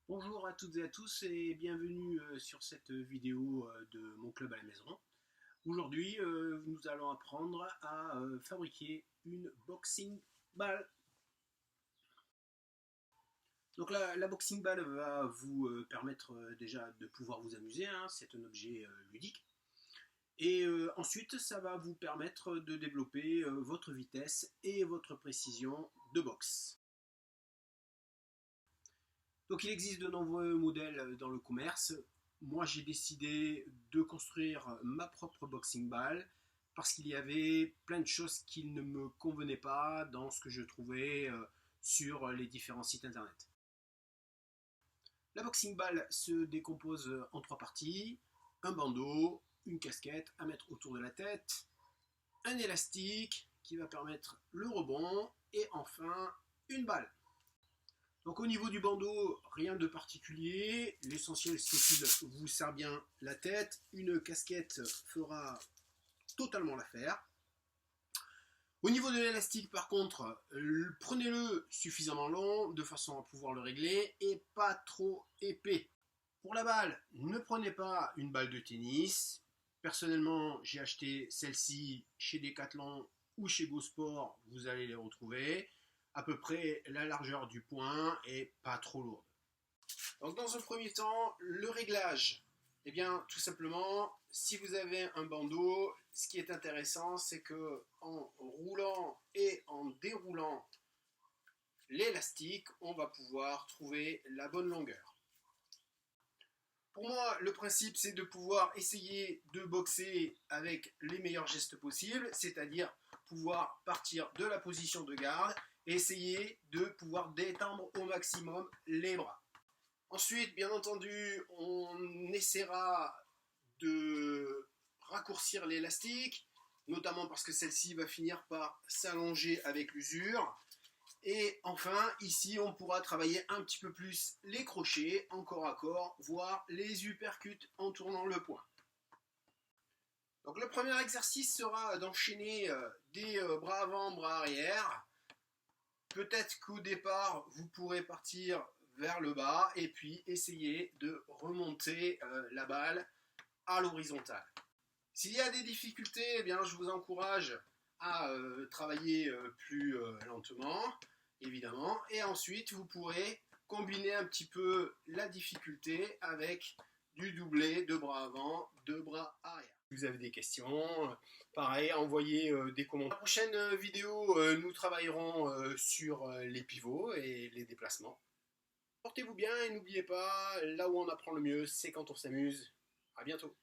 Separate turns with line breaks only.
Bonjour à toutes et à tous et bienvenue sur cette vidéo de mon club à la maison. Aujourd'hui, nous allons apprendre à fabriquer une boxing ball. Donc la boxing ball va vous permettre déjà de pouvoir vous amuser, hein, c'est un objet ludique. Et ensuite, ça va vous permettre de développer votre vitesse et votre précision de boxe. Donc il existe de nombreux modèles dans le commerce. Moi j'ai décidé de construire ma propre boxing ball parce qu'il y avait plein de choses qui ne me convenaient pas dans ce que je trouvais sur les différents sites internet. La boxing ball se décompose en trois parties: un bandeau, une casquette à mettre autour de la tête, un élastique qui va permettre le rebond et enfin une balle. Donc au niveau du bandeau, rien de particulier. L'essentiel c'est qu'il vous serre bien la tête. Une casquette fera totalement l'affaire. Au niveau de l'élastique par contre, prenez-le suffisamment long de façon à pouvoir le régler et pas trop épais. Pour la balle, ne prenez pas une balle de tennis. Personnellement, j'ai acheté celle-ci chez Decathlon ou chez Go Sport, vous allez les retrouver. À peu près la largeur du poing et pas trop lourde. Donc dans un premier temps, le réglage. Eh bien, tout simplement, si vous avez un bandeau, ce qui est intéressant, c'est que en roulant et en déroulant l'élastique, on va pouvoir trouver la bonne longueur. Pour moi, le principe, c'est de pouvoir essayer de boxer avec les meilleurs gestes possibles, c'est-à-dire pouvoir partir de la position de garde et essayer de pouvoir détendre au maximum les bras. Ensuite, bien entendu, on essaiera de raccourcir l'élastique, notamment parce que celle-ci va finir par s'allonger avec l'usure. Et enfin, ici, on pourra travailler un petit peu plus les crochets en corps à corps, voire les uppercuts en tournant le poing. Donc le premier exercice sera d'enchaîner des bras avant, bras arrière. Peut-être qu'au départ, vous pourrez partir vers le bas et puis essayer de remonter la balle à l'horizontale. S'il y a des difficultés, eh bien, je vous encourage à travailler plus lentement, évidemment. Et ensuite, vous pourrez combiner un petit peu la difficulté avec du doublé de bras avant, de bras arrière. Si vous avez des questions, pareil, envoyez des commentaires. Dans la prochaine vidéo, nous travaillerons sur les pivots et les déplacements. Portez-vous bien et n'oubliez pas, là où on apprend le mieux, c'est quand on s'amuse. À bientôt.